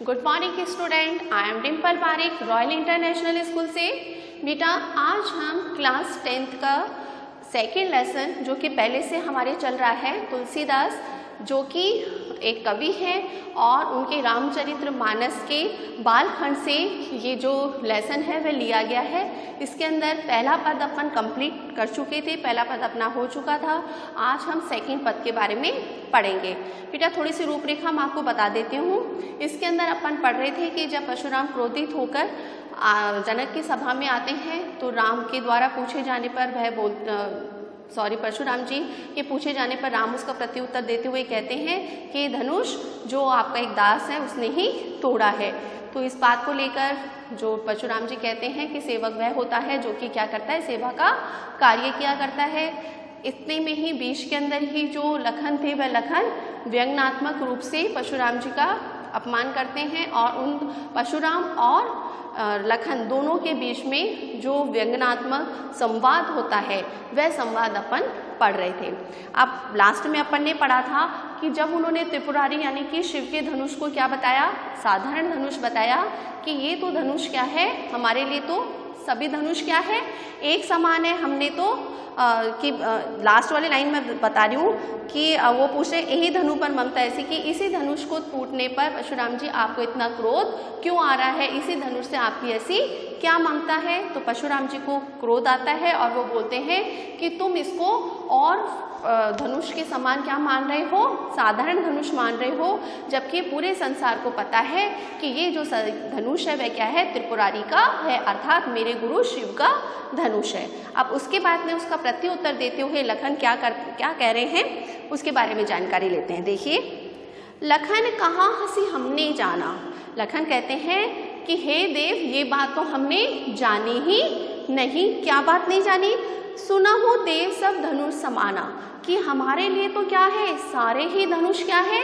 Good morning student, I am Dimple Pareek, royal international school से। बेटा आज हम क्लास 10th का सेकेंड लेसन जो कि पहले से हमारे चल रहा है, तुलसीदास जो कि एक कवि हैं और उनके रामचरित्र मानस के बालखंड से ये जो लेसन है वह लिया गया है। इसके अंदर पहला पद अपन कंप्लीट कर चुके थे, पहला पद अपना हो चुका था। आज हम सेकंड पद के बारे में पढ़ेंगे। बेटा थोड़ी सी रूपरेखा मैं आपको बता देती हूँ। इसके अंदर अपन पढ़ रहे थे कि जब परशुराम क्रोधित होकर जनक की सभा में आते हैं तो राम के द्वारा पूछे जाने पर परशुराम जी के पूछे जाने पर राम उसका प्रत्युत्तर देते हुए कहते हैं कि धनुष जो आपका एक दास है उसने ही तोड़ा है। तो इस बात को लेकर जो परशुराम जी कहते हैं कि सेवक वह होता है जो कि क्या करता है, सेवा का कार्य किया करता है। इतने में ही बीच के अंदर ही जो लखन थे वह लखन व्यंग्यात्मक रूप से परशुराम जी का अपमान करते हैं और उन परशुराम और लखन दोनों के बीच में जो व्यंग्यात्मक संवाद होता है वह संवाद अपन पढ़ रहे थे। अब लास्ट में अपन ने पढ़ा था कि जब उन्होंने त्रिपुरारी यानी कि शिव के धनुष को क्या बताया, साधारण धनुष बताया कि ये तो धनुष क्या है, हमारे लिए तो सभी धनुष क्या है, एक समान है। हमने तो लास्ट वाली लाइन में बता रही हूँ कि वो पूछे यही धनु पर ममता ऐसी कि इसी धनुष को टूटने पर परशुराम जी आपको इतना क्रोध क्यों आ रहा है, इसी धनुष से आपकी ऐसी क्या ममता है। तो परशुराम जी को क्रोध आता है और वो बोलते हैं कि तुम इसको और धनुष के समान क्या मान रहे हो, साधारण धनुष मान रहे हो, जबकि पूरे संसार को पता है कि ये जो धनुष है वह क्या है, त्रिपुरारी का है, अर्थात मेरे गुरु शिव का धनुष है। अब उसके बाद में उसका प्रत्युत्तर देते हुए लखन क्या कह रहे हैं उसके बारे में जानकारी लेते हैं। देखिए, लखन कहा हंसी हमने जाना। लखन कहते हैं कि हे देव ये बात तो हमने जानी ही नहीं। क्या बात नहीं जानी? सुना हो देव सब धनुष समाना, कि हमारे लिए तो क्या है, सारे ही धनुष क्या है,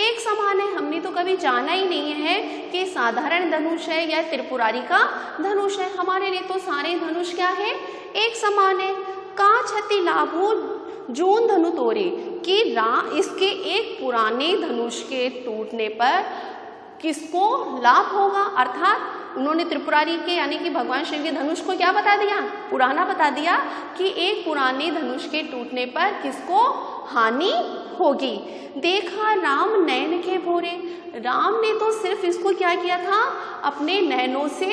एक समान है। हमने तो कभी जाना ही नहीं है कि साधारण धनुष है या त्रिपुरारी का धनुष है। हमारे लिए तो सारे धनुष क्या है, एक समान है। का क्षति लाभो जून धनु तोरे, कि इसके एक पुराने धनुष के टूटने पर किसको लाभ होगा, अर्थात उन्होंने त्रिपुरारी के यानी कि भगवान शिव के धनुष को क्या बता दिया, पुराना बता दिया कि एक पुराने धनुष के टूटने पर किसको हानि होगी। देखा राम नयन के भोरे, राम ने तो सिर्फ इसको क्या किया था, अपने नयनों से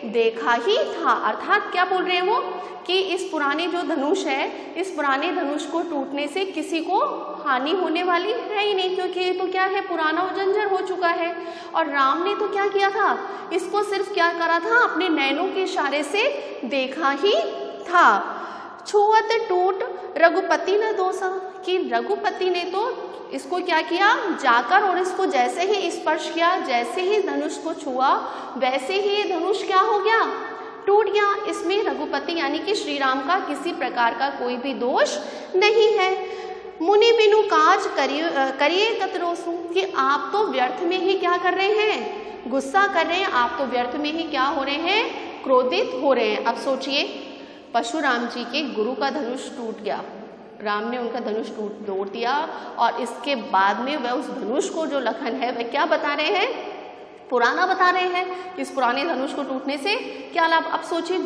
देखा ही था। अर्थात क्या बोल रहे हैं वो कि इस पुराने जो धनुष है, इस पुराने धनुष को टूटने से किसी को हानि होने वाली है ही नहीं, क्योंकि ये तो क्या है, पुराना और जंजर हो चुका है। और राम ने तो क्या किया था, इसको सिर्फ क्या करा था, अपने नैनों के इशारे से देखा ही था। छुअत टूट रघुपति न दोषा, कि रघुपति ने तो इसको क्या किया, जाकर और इसको जैसे ही स्पर्श किया, जैसे ही धनुष को छुआ वैसे ही ये धनुष क्या हो गया, टूट गया। इसमें रघुपति यानी कि श्री राम का किसी प्रकार का कोई भी दोष नहीं है। मुनि बिनु काज करिए कतरोसु, कि आप तो व्यर्थ में ही क्या कर रहे हैं, गुस्सा कर रहे हैं, आप तो व्यर्थ में ही क्या हो रहे हैं, क्रोधित हो रहे हैं। अब सोचिए, परशुराम जी के गुरु का धनुष टूट गया, राम ने उनका धनुष तोड़ दिया और इसके बाद में वह उस धनुष को जो लखन है वह क्या बता रहे हैं, पुराना बता रहे हैं। इस पुराने धनुष को टूटने से क्या लाभ। अब सोचिए,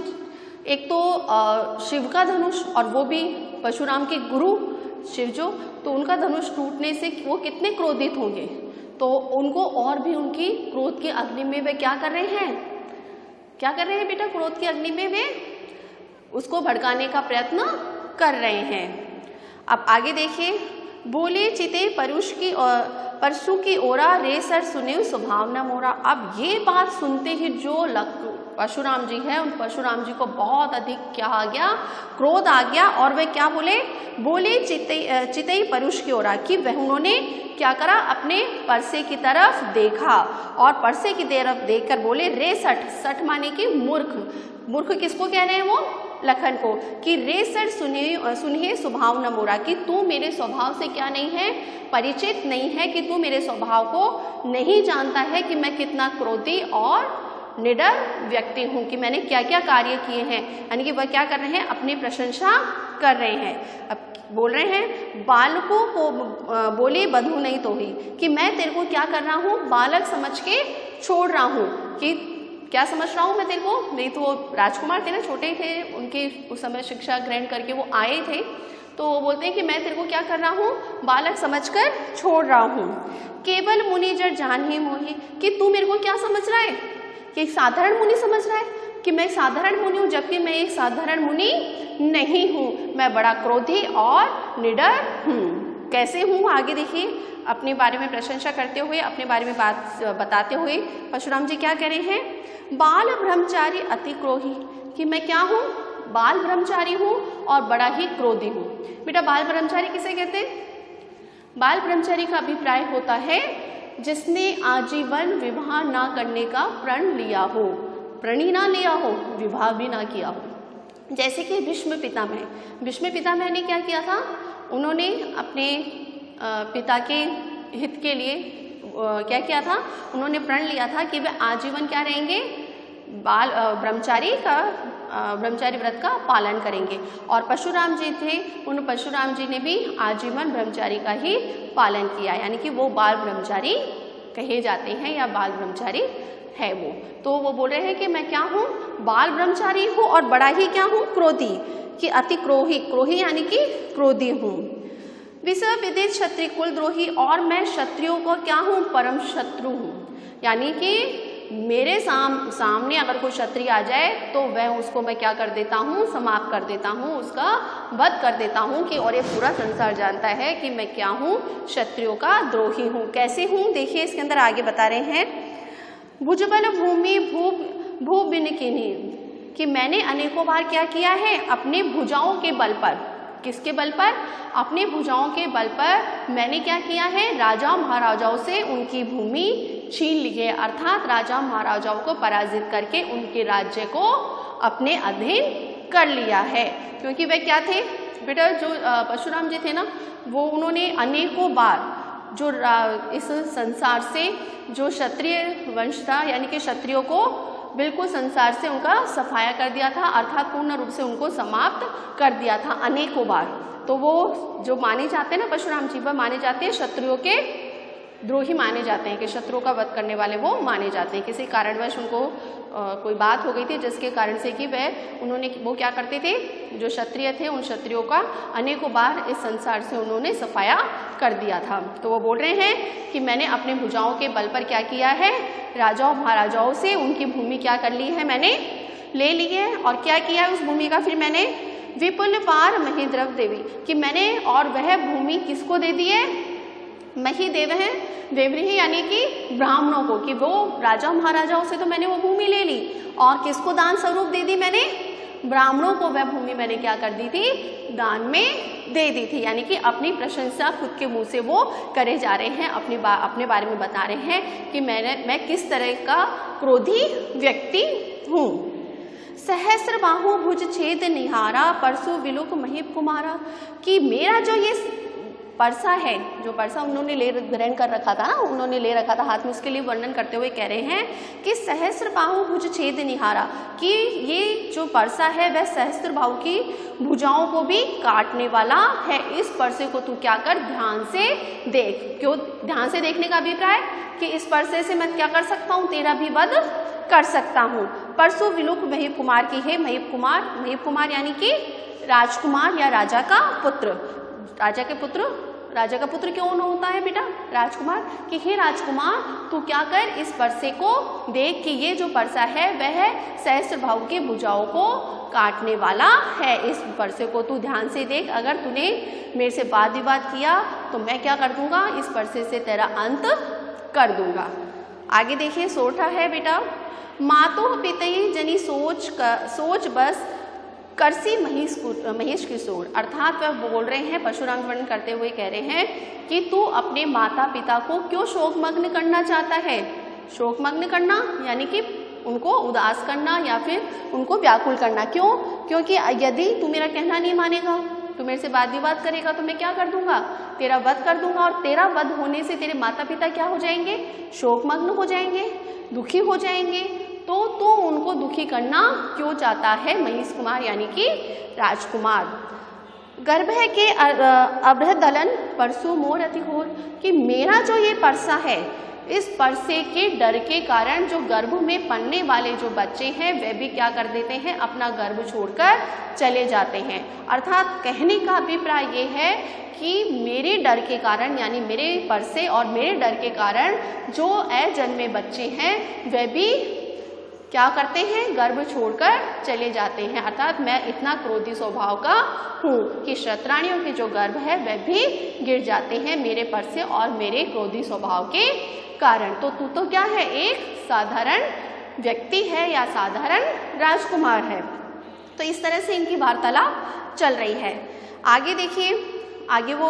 एक तो शिव का धनुष और वो भी परशुराम के गुरु शिव जो, तो उनका धनुष टूटने से वो कितने क्रोधित होंगे। तो उनको और भी उनकी क्रोध की अग्नि में वे क्या कर रहे हैं, क्या कर रहे हैं बेटा, क्रोध की अग्नि में वे उसको भड़काने का प्रयत्न कर रहे हैं। अब आगे देखिए, बोले चिते परशु की ओरा रे सर सुने स्वभाव न मोरा। अब ये बात सुनते ही जो परशुराम जी है, उन परशुराम जी को बहुत अधिक क्या आ गया, क्रोध आ गया और वे क्या बोले चितई परुष की ओरा, कि वह उन्होंने क्या करा, अपने परसे की तरफ देखा और परसे की तरफ देखकर बोले रे सठ माने कि मूर्ख किसको कह रहे हैं वो, लखन को, कि रे सर सुनिए स्वभाव न मोरा, कि तू मेरे स्वभाव से क्या नहीं है, परिचित नहीं है, कि तू मेरे स्वभाव को नहीं जानता है कि मैं कितना क्रोधी और निडर व्यक्ति हूँ, कि मैंने क्या क्या कार्य किए हैं। यानी कि वह क्या कर रहे हैं, अपनी प्रशंसा कर रहे हैं। अब बोल रहे हैं बालकों को बोले बधू नहीं तो ही, कि मैं तेरे को क्या कर रहा हूँ, बालक समझ के छोड़ रहा हूँ। कि क्या समझ रहा हूँ मैं तेरे को, नहीं तो वो राजकुमार थे ना, छोटे थे, उनके उस समय शिक्षा ग्रहण करके वो आए थे, तो वो बोलते हैं कि मैं तेरे को क्या कर रहा हूँ, बालक समझकर छोड़ रहा हूँ। केवल मुनि जड़ जान ही मोही, कि तू मेरे को क्या समझ रहा है, कि एक साधारण मुनि समझ रहा है कि मैं साधारण मुनि हूँ, जबकि मैं एक साधारण मुनि नहीं हूँ, मैं बड़ा क्रोधी और निडर हूँ। कैसे हूँ, आगे देखिए अपने बारे में प्रशंसा करते हुए, अपने बारे में बात बताते हुए परशुराम जी क्या कह रहे हैं, बाल ब्रह्मचारी अति क्रोही, कि मैं क्या हूँ, बाल ब्रह्मचारी हूँ और बड़ा ही क्रोधी हूँ। बेटा बाल ब्रह्मचारी किसे कहते हैं, बाल ब्रह्मचारी का अभिप्राय होता है जिसने आजीवन विवाह ना करने का प्रण लिया हो, प्रण ही ना लिया हो, विवाह भी ना किया हो। जैसे कि भीष्म पितामह ने क्या किया था, उन्होंने अपने पिता के हित के लिए क्या किया था, उन्होंने प्रण लिया था कि वे आजीवन क्या रहेंगे, बाल ब्रह्मचारी व्रत का पालन करेंगे। और परशुराम जी थे, उन परशुराम जी ने भी आजीवन ब्रह्मचारी का ही पालन किया, यानी कि वो बाल ब्रह्मचारी कहे जाते हैं या बाल ब्रह्मचारी है वो। तो वो बोल रहे हैं कि मैं क्या हूँ, बाल ब्रह्मचारी हूँ और बड़ा ही क्या हूँ, क्रोधी, कि अति क्रोही यानी कि क्रोधी हूँ। विषय विदित क्षत्रिय कुल द्रोही, और मैं क्षत्रियों को क्या हूँ, परम शत्रु हूँ, यानी कि मेरे सामने अगर कोई क्षत्रिय आ जाए तो वह उसको मैं क्या कर देता हूँ, समाप्त कर देता हूँ, उसका वध कर देता हूँ। कि और ये पूरा संसार जानता है कि मैं क्या हूँ, क्षत्रियों का द्रोही हूँ। कैसे हूँ, देखिए इसके अंदर आगे बता रहे हैं, भुजबल भूमि भू बिन किन्ही, कि मैंने अनेकों बार क्या किया है, अपने भुजाओं के बल पर, किसके बल पर, अपने भुजाओं के बल पर मैंने क्या किया है, राजा महाराजाओं से उनकी भूमि छीन ली है, अर्थात राजा महाराजाओं को पराजित करके उनके राज्य को अपने अधीन कर लिया है। क्योंकि वे क्या थे बेटा, जो परशुराम जी थे ना, वो उन्होंने अनेकों बार जो इस संसार से जो क्षत्रिय वंश था, यानी कि क्षत्रियों को बिल्कुल संसार से उनका सफाया कर दिया था, अर्थात पूर्ण रूप से उनको समाप्त कर दिया था अनेकों बार। तो वो जो माने जाते हैं ना परशुराम जी, वह माने जाते हैं क्षत्रियों के द्रोही माने जाते हैं, कि शत्रुओं का वध करने वाले वो माने जाते हैं। किसी कारणवश उनको कोई बात हो गई थी जिसके कारण से कि वो क्या करते थे, जो क्षत्रिय थे उन क्षत्रियों का अनेकों बार इस संसार से उन्होंने सफाया कर दिया था। तो वो बोल रहे हैं कि मैंने अपने भुजाओं के बल पर क्या किया है, राजाओं महाराजाओं से उनकी भूमि क्या कर ली है, मैंने ले ली है। और क्या किया है उस भूमि का, फिर मैंने विपुल पार महिद्रव देवी, कि मैंने और वह भूमि किसको दे दी है, मही देव है, देवरी यानी कि ब्राह्मणों को, कि वो राजा महाराजाओं से तो मैंने वो भूमि ले ली और किसको दान स्वरूप दे दी, मैंने ब्राह्मणों को वह भूमि मैंने क्या कर दी थी, दान में दे दी थी। यानी कि अपनी प्रशंसा खुद के मुंह से वो करे जा रहे हैं, अपने बारे में बता रहे हैं कि मैं किस तरह का क्रोधी व्यक्ति हूँ। सहस्र बाहु भुज छेद निहारा, परसु विलुक महीप कुमारा, कि मेरा जो ये परसा है, जो परसा उन्होंने ग्रहण कर रखा था ना, उन्होंने ले रखा था हाथ में, उसके लिए वर्णन करते हुए कह रहे हैं कि सहस्र बाहु भुज छेद निहारा, कि ये जो परसा है वह सहस्त्र बाहु की भुजाओं को भी काटने वाला है। इस परसे को तू क्या कर, ध्यान से देख। क्यों ध्यान से देखने का अभिप्राय, कि इस परसे से मैं क्या कर सकता हूँ, तेरा भी वध कर सकता हूँ। परसु विलुक महीप कुमार की है, महीप कुमार यानी कि राजकुमार या राजा का पुत्र। राजा का पुत्र क्यों होता है बेटा, राजकुमार, कि हे राजकुमार तू क्या कर, इस परसे को देख कि ये जो परसा है वह सहस्त्र बाहु के भुजाओं को काटने वाला है। इस परसे को तू ध्यान से देख, अगर तूने मेरे से वाद विवाद किया तो मैं क्या कर दूंगा, इस परसे से तेरा अंत कर दूंगा। आगे देखिए सोठा है बेटा, मातो पितई जनी सोच बस करसी महेश किशोर, अर्थात वह बोल रहे हैं, परशुराम वर्णन करते हुए कह रहे हैं कि तू अपने माता पिता को क्यों शोकमग्न करना चाहता है। शोकमग्न करना यानी कि उनको उदास करना या फिर उनको व्याकुल करना। क्यों, क्योंकि यदि तू मेरा कहना नहीं मानेगा, तू मेरे से वाद विवाद करेगा तो मैं क्या कर दूंगा, तेरा वध कर दूंगा। और तेरा वध होने से तेरे माता पिता क्या हो जाएंगे, शोकमग्न हो जाएंगे, दुखी हो जाएंगे। तो तू उनको दुखी करना क्यों चाहता है, महेश कुमार यानी कि राजकुमार। गर्भ के अभ्रदलन परसों मोर अति घोर, कि मेरा जो ये परसा है, इस परसे के डर के कारण जो गर्भ में पलने वाले जो बच्चे हैं वे भी क्या कर देते हैं, अपना गर्भ छोड़कर चले जाते हैं। अर्थात कहने का अभिप्राय ये है कि मेरे डर के कारण, यानी मेरे परसे और मेरे डर के कारण जो अजन्मे बच्चे हैं वे भी क्या करते हैं, गर्भ छोड़कर चले जाते हैं। अर्थात मैं इतना क्रोधी स्वभाव का हूँ कि क्षत्राणियों के जो गर्भ है वह भी गिर जाते हैं मेरे परसे और मेरे क्रोधी स्वभाव के कारण। तो तू तो क्या है, एक साधारण व्यक्ति है या साधारण राजकुमार है। तो इस तरह से इनकी वार्तालाप चल रही है। आगे देखिए, आगे वो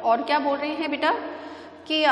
और क्या बोल रहे हैं बेटा कि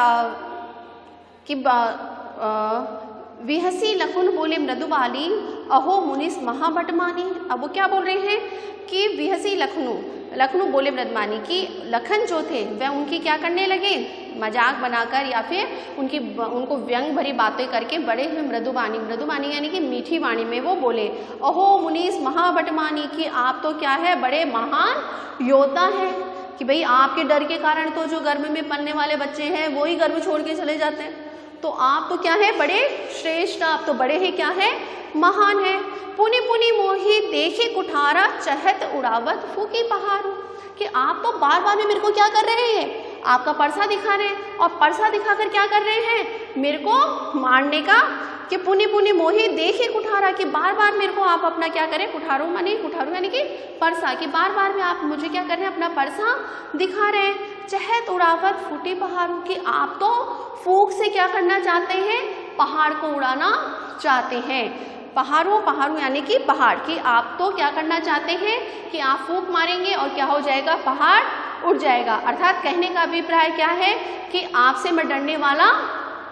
विहसी लखुन बोले मृदुबाली, अहो मुनिस महाबटमानी। अब वो क्या बोल रहे हैं कि विहसी लखनऊ बोले मृदमानी, कि लखन जो थे वह उनकी क्या करने लगे, मजाक बनाकर या फिर उनको व्यंग भरी बातें करके बड़े हुए मृदुबानी यानी कि मीठी वाणी में वो बोले, अहो मुनीस महाबटमानी, कि आप तो क्या है, बड़े महान योद्धा हैं, कि भाई आपके डर के कारण तो जो गर्भ में पलने वाले बच्चे हैं वो ही गर्भ छोड़ के चले जाते हैं, तो आप तो क्या है, बड़े श्रेष्ठ, आप तो बड़े ही क्या है, महान है। पुनि पुनि मोही देखे कुठारा, चहत उड़ावत फूकी पहाड़ू, कि आप तो बार बार में मेरे को क्या कर रहे हैं, आपका परसा दिखा रहे हैं और परसा दिखाकर क्या कर रहे हैं, मेरे को मारने का। कि पुनि पुनि मोही देखे कुठारा, कि बार बार मेरे को आप अपना क्या करें, कुठारू यानी कि परसा, कि बार बार में आप मुझे क्या कर रहे हैं, अपना परसा दिखा रहे हैं। चहत उड़ावत फूटी पहाड़ू, कि आप तो फूंक से क्या करना चाहते हैं, पहाड़ को उड़ाना चाहते हैं। पहाड़ू यानी कि पहाड़, कि आप तो क्या करना चाहते हैं कि आप फूंक मारेंगे और क्या हो जाएगा, पहाड़ उड़ जाएगा। अर्थात कहने का अभिप्राय क्या है कि आपसे मैं डरने वाला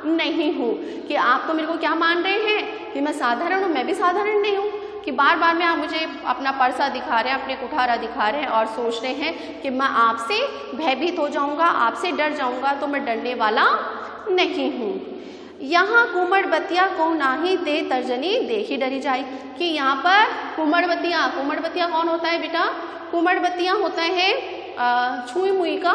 नहीं हूँ, कि आप तो मेरे को क्या मान रहे हैं कि मैं साधारण हूँ, मैं भी साधारण नहीं हूँ, कि बार बार में आप मुझे अपना परसा दिखा रहे हैं, अपने कुठारा दिखा रहे हैं और सोच रहे हैं कि मैं आपसे भयभीत हो जाऊँगा, आपसे डर जाऊँगा, तो मैं डरने वाला नहीं हूँ। यहाँ कुमड़बतिया को नाही दे तर्जनी देखी डरी जाए, कि यहाँ पर कुमड़बतिया कौन होता है बेटा, कुमड़बतिया होता है छुई मुई का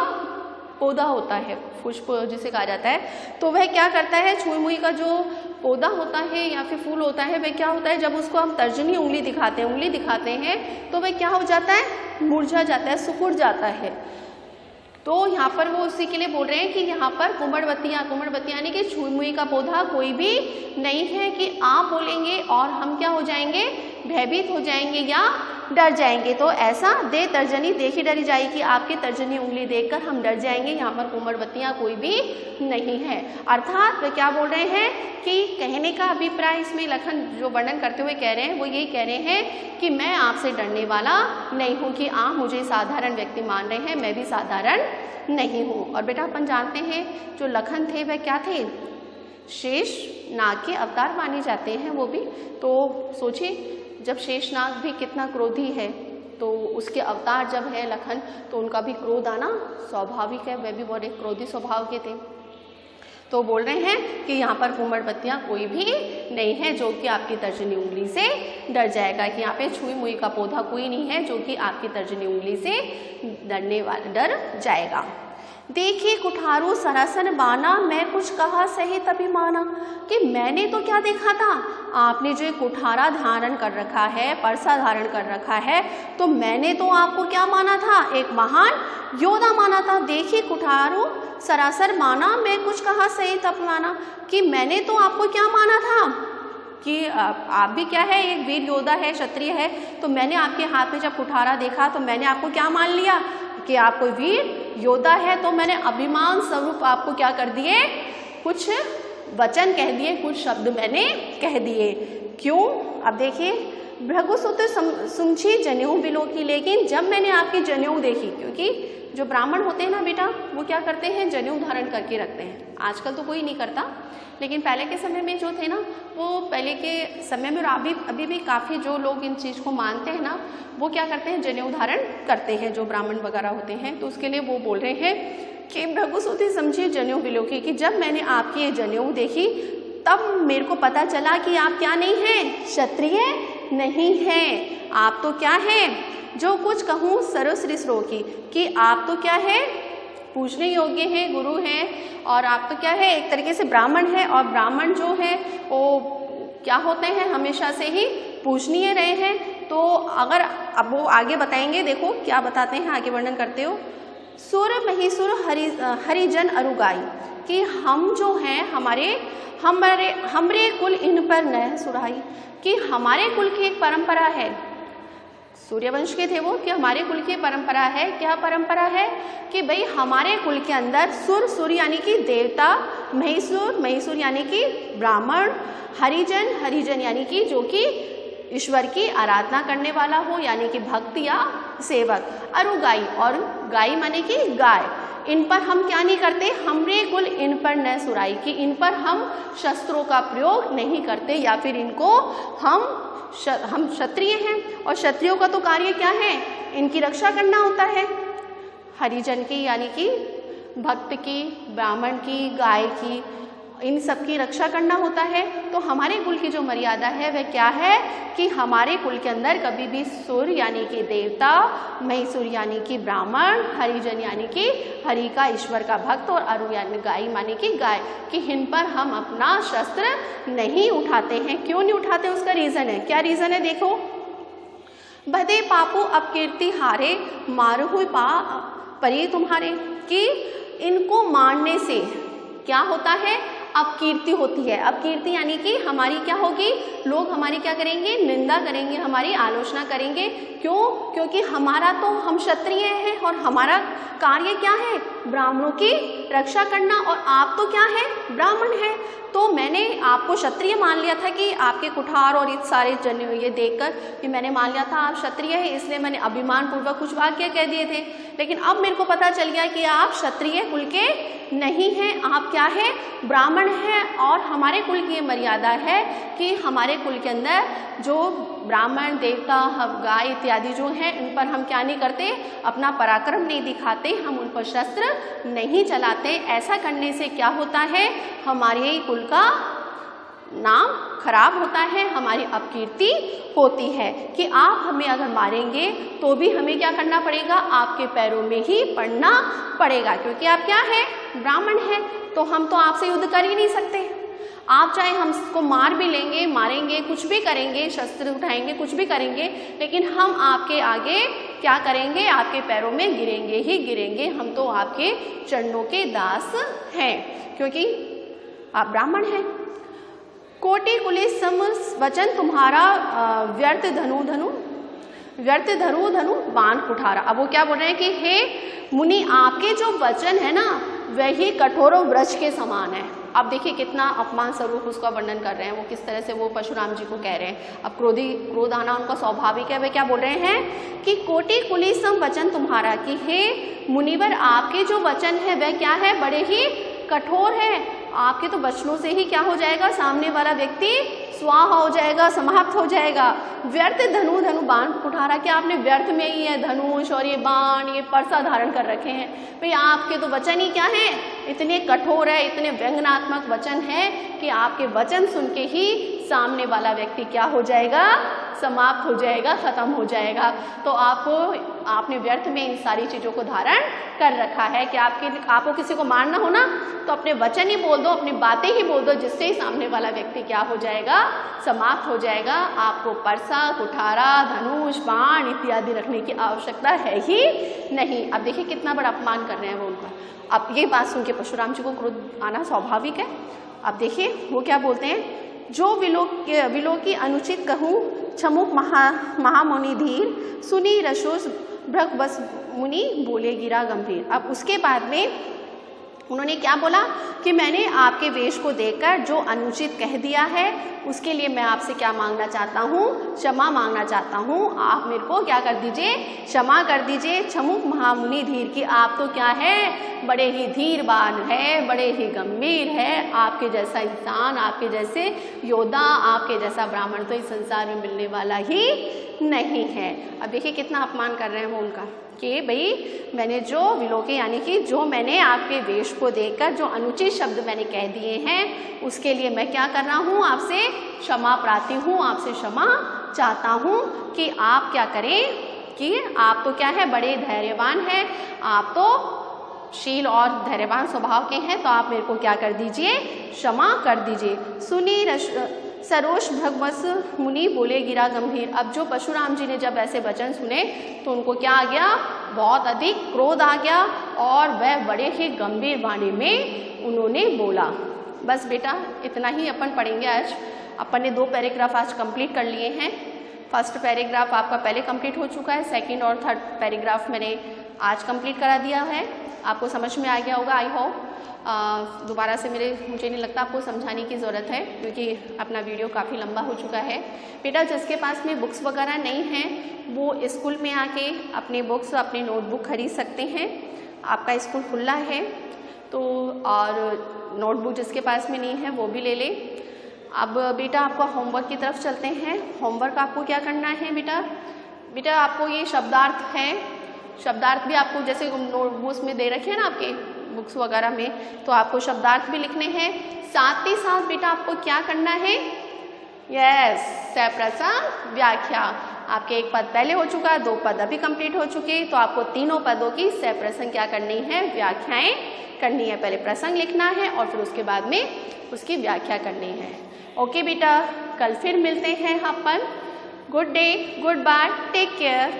पौधा होता है, पुष्प जिसे कहा जाता है। तो वह क्या करता है, छुई मुई का जो पौधा होता है या फिर फूल होता है, वह क्या होता है, जब उसको हम तर्जनी उंगली दिखाते हैं तो वह क्या हो जाता है, मुरझा जाता है, सिकुड़ जाता है। तो यहाँ पर वो उसी के लिए बोल रहे हैं कि यहाँ पर कुमड़बतिया यानी कि छुई मुई का पौधा कोई भी नहीं है कि आप बोलेंगे और हम क्या हो जाएंगे, भयभीत हो जाएंगे या डर जाएंगे। तो ऐसा दे तर्जनी देखी डरी जाए, कि आपकी तर्जनी उंगली देखकर हम डर जाएंगे, यहाँ पर कुमड़बतियाँ कोई भी नहीं है। अर्थात वे क्या बोल रहे हैं कि कहने का अभिप्राय इसमें लखन जो वर्णन करते हुए कह रहे हैं वो यही कह रहे हैं कि मैं आपसे डरने वाला नहीं हूँ, कि आप मुझे साधारण व्यक्ति मान रहे हैं, मैं भी साधारण नहीं हूँ। और बेटा अपन जानते हैं जो लखन थे वह क्या थे, शेषनाग के अवतार माने जाते हैं वो भी। तो सोचिए जब शेषनाग भी कितना क्रोधी है, तो उसके अवतार जब है लखन, तो उनका भी क्रोध आना स्वाभाविक है, वह भी बड़े क्रोधी स्वभाव के थे। तो बोल रहे हैं कि यहाँ पर कुमड़बतियाँ कोई भी नहीं है जो कि आपकी तर्जनी उंगली से डर जाएगा, कि यहाँ पे छुई मुई का पौधा कोई नहीं है जो कि आपकी तर्जनी उंगली से डर जाएगा। देखिए कुठारू सरासन बाना, मैं कुछ कहा सही तभी माना, कि मैंने तो क्या देखा था, आपने जो कुठारा धारण कर रखा है, परसा धारण कर रखा है, तो मैंने तो आपको क्या माना था, एक महान योद्धा माना था। देखिए कुठारू सरासर माना, मैं कुछ कहा सही तब माना, कि मैंने तो आपको क्या माना था कि आप भी क्या है, एक वीर योद्धा है, क्षत्रिय है। तो मैंने आपके हाथ में जब कुठारा देखा तो मैंने आपको क्या मान लिया कि आप कोई वीर योद्धा है। तो मैंने अभिमान स्वरूप आपको क्या कर दिए, कुछ वचन कह दिए, कुछ शब्द मैंने कह दिए। क्यों, अब देखिए, भृगुसुत सुमछी जनेऊ बिलो की, लेकिन जब मैंने आपकी जनेऊ देखी, क्योंकि जो ब्राह्मण होते हैं ना बेटा, वो क्या करते हैं, जनेऊ धारण करके रखते हैं। आजकल तो कोई नहीं करता, लेकिन पहले के समय में जो थे ना, वो पहले के समय में और अभी भी काफ़ी जो लोग इन चीज़ को मानते हैं ना, वो क्या करते हैं, जनेऊ धारण करते हैं, जो ब्राह्मण वगैरह होते हैं। तो उसके लिए वो बोल रहे हैं कि भृगुसुत समझिए जनेऊ बिलो की, कि जब मैंने आपकी ये जनेऊ देखी तब मेरे को पता चला कि आप क्या नहीं हैं, क्षत्रिय नहीं हैं। आप तो क्या हैं? जो कुछ कहूँ सर्वश्रेष्ठ की, कि आप तो क्या है? पूजने योग्य हैं, गुरु हैं, और आप तो क्या है? एक तरीके से ब्राह्मण है, और ब्राह्मण जो है वो क्या होते हैं? हमेशा से ही पूजनीय रहे हैं। तो अगर अब वो आगे बताएंगे, देखो क्या बताते हैं, आगे वर्णन करते हो। सुर महिसुर हरिजन अरुगाई, कि हम जो हैं हमरे कुल इन पर न सुराई, कि हमारे कुल की एक परंपरा है, सूर्यवंश के थे वो, कि हमारे कुल की परंपरा है। क्या परंपरा है? कि भाई हमारे कुल के अंदर सुर यानी कि देवता, महिसुर यानी कि ब्राह्मण, हरिजन यानी कि जो कि ईश्वर की आराधना करने वाला हो, यानी कि भक्त या सेवक, अरुगाई, और गाय माने कि गाय, इन पर हम क्या नहीं करते? हमरे कुल इन पर न सुराई, कि इन पर हम शस्त्रों का प्रयोग नहीं करते, या फिर इनको हम क्षत्रिय हैं, और क्षत्रियों का तो कार्य क्या है? इनकी रक्षा करना होता है। हरिजन की यानी कि भक्त की, ब्राह्मण की, गाय की, इन सब की रक्षा करना होता है। तो हमारे कुल की जो मर्यादा है वह क्या है? कि हमारे कुल के अंदर कभी भी सुर यानी कि देवता, महिसुर यानी कि ब्राह्मण, हरिजन यानी कि हरि का, ईश्वर का भक्त, और अरु यानी गाय माने कि गाय, कि इन पर हम अपना शस्त्र नहीं उठाते हैं। क्यों नहीं उठाते? उसका रीजन है। क्या रीजन है? देखो, बदे पापो अपकीर्ति हारे, मारू हुई पा परी तुम्हारे, कि इनको मारने से क्या होता है? अपकीर्ति होती है। अपकीर्ति यानी कि हमारी क्या होगी? लोग हमारी क्या करेंगे? निंदा करेंगे, हमारी आलोचना करेंगे। क्यों? क्योंकि हम क्षत्रिय हैं, और हमारा कार्य क्या है? ब्राह्मणों की रक्षा करना, और आप तो क्या है? ब्राह्मण हैं। तो मैंने आपको क्षत्रिय मान लिया था कि आपके कुठार और इस सारे ये देखकर कि मैंने मान लिया था आप क्षत्रिय हैं, इसलिए मैंने अभिमान पूर्वक कुछ वाक्य कह दिए थे। लेकिन अब मेरे को पता चल गया कि आप क्षत्रिय कुल के नहीं हैं, आप क्या है? ब्राह्मण हैं। और हमारे कुल की ये मर्यादा है कि हमारे कुल के अंदर जो ब्राह्मण, देवता, गाय इत्यादि जो हैं, इन पर हम क्या नहीं करते? अपना पराक्रम नहीं दिखाते, हम उन पर शस्त्र नहीं चलाते। ऐसा करने से क्या होता है? हमारे कुल का नाम खराब होता है, हमारी अपकीर्ति होती है। कि आप हमें अगर मारेंगे तो भी हमें क्या करना पड़ेगा? आपके पैरों में ही पड़ना पड़ेगा, क्योंकि आप क्या है? ब्राह्मण हैं। तो हम तो आपसे युद्ध कर ही नहीं सकते। आप चाहे हमको मार भी लेंगे, मारेंगे, कुछ भी करेंगे, शस्त्र उठाएंगे, कुछ भी करेंगे, लेकिन हम आपके आगे क्या करेंगे? आपके पैरों में गिरेंगे ही गिरेंगे। हम तो आपके चरणों के दास हैं, क्योंकि आप ब्राह्मण हैं। कोटि कुलिस सम वचन तुम्हारा, व्यर्थ धनु बाण कुठारा। अब वो क्या बोल रहे हैं कि हे मुनि, आपके जो वचन है ना वही कठोर वृक्ष के समान है। अब देखिए कितना अपमान स्वरूप उसका वर्णन कर रहे हैं, वो किस तरह से वो परशुराम जी को कह रहे हैं। अब क्रोध आना उनका स्वाभाविक है। वे क्या बोल रहे हैं कि कोटि कुलिसम वचन तुम्हारा, कि हे मुनिवर, आपके जो वचन है वह क्या है? बड़े ही कठोर है। आपके तो वचनों से ही क्या हो जाएगा? सामने वाला व्यक्ति स्वाहा हो जाएगा, समाप्त हो जाएगा। व्यर्थ धनु बाण कुठारा, क्या आपने व्यर्थ में ही है धनुष और ये बाण, ये परसा धारण कर रखे हैं? भाई आपके तो वचन ही क्या है? इतने कठोर है, इतने व्यंग्यात्मक वचन है कि आपके वचन सुन के ही सामने वाला व्यक्ति क्या हो जाएगा? समाप्त हो जाएगा, खत्म हो जाएगा। तो आपने व्यर्थ में इन सारी चीजों को धारण कर रखा है कि आपको किसी को मारना हो ना तो अपने वचन ही बोल दो, अपनी बातें ही बोल दो, जिससे ही सामने वाला व्यक्ति क्या हो जाएगा? समाप्त हो जाएगा। आपको परसा, कुठारा, धनुष, बाण इत्यादि रखने की आवश्यकता है ही नहीं। अब देखिए कितना बड़ा अपमान कर रहे हैं वो उनका। अब ये बात सुन के परशुराम जी को क्रोध आना स्वाभाविक है। अब देखिए वो क्या बोलते हैं, जो विलोकी अनुचित कहूँ छमुक महामुनि धीर, सुनी रसोस भ्रग बस मुनि बोले गिरा गंभीर। अब उसके बाद में उन्होंने क्या बोला कि मैंने आपके वेश को देखकर जो अनुचित कह दिया है उसके लिए मैं आपसे क्या मांगना चाहता हूँ? क्षमा मांगना चाहता हूँ। आप मेरे को क्या कर दीजिए? क्षमा कर दीजिए। छमुक महामुनि धीर की, आप तो क्या है? बड़े ही धीरवान है, बड़े ही गंभीर है। आपके जैसा इंसान, आपके जैसे योद्धा, आपके जैसा ब्राह्मण तो इस संसार में मिलने वाला ही नहीं है। अब देखिए कितना अपमान कर रहे हैं वो उनका कि भाई मैंने जो विलोके यानी कि जो मैंने आपके वेश को देखकर जो अनुचित शब्द मैंने कह दिए हैं उसके लिए मैं क्या कर रहा हूँ? आपसे क्षमा प्रार्थी हूँ, आपसे क्षमा चाहता हूँ कि आप क्या करें कि आप तो क्या है बड़े धैर्यवान हैं, आप तो शील और धैर्यवान स्वभाव के हैं, तो आप मेरे को क्या कर दीजिए, क्षमा कर दीजिए। सुनी सरोष भगवस मुनि बोले गिरा गंभीर। अब जो परशुराम जी ने जब ऐसे वचन सुने तो उनको क्या आ गया, बहुत अधिक क्रोध आ गया और वह बड़े ही गंभीर वाणी में उन्होंने बोला। बस बेटा इतना ही अपन पढ़ेंगे आज। अपन ने 2 पैराग्राफ आज कंप्लीट कर लिए हैं। फर्स्ट पैराग्राफ आपका पहले कंप्लीट हो चुका है, सेकंड और थर्ड पैराग्राफ मैंने आज कंप्लीट करा दिया है। आपको समझ में आ गया होगा आई होप। दोबारा से मुझे नहीं लगता आपको समझाने की ज़रूरत है, क्योंकि अपना वीडियो काफ़ी लंबा हो चुका है। बेटा जिसके पास में बुक्स वगैरह नहीं हैं वो स्कूल में आके अपनी बुक्स अपनी नोटबुक खरीद सकते हैं। आपका स्कूल खुला है तो, और नोटबुक जिसके पास में नहीं है वो भी ले ले। अब बेटा आपको होमवर्क की तरफ चलते हैं। होमवर्क आपको क्या करना है बेटा आपको ये शब्दार्थ है, शब्दार्थ भी आपको जैसे नोटबुक्स में दे रखे हैं ना आपके बुक्स वगैरह में, तो आपको शब्दार्थ भी लिखने हैं। साथ ही साथ बेटा आपको क्या करना है, यस सप्रसंग व्याख्या। आपके 1 पद पहले हो चुका, 2 पद अभी कंप्लीट हो चुके, तो आपको तीनों पदों की सप्रसंग क्या करनी है, व्याख्याएं करनी है। पहले प्रसंग लिखना है और फिर उसके बाद में उसकी व्याख्या करनी है। ओके बेटा, कल फिर मिलते हैं अपन। Good day, goodbye, take care.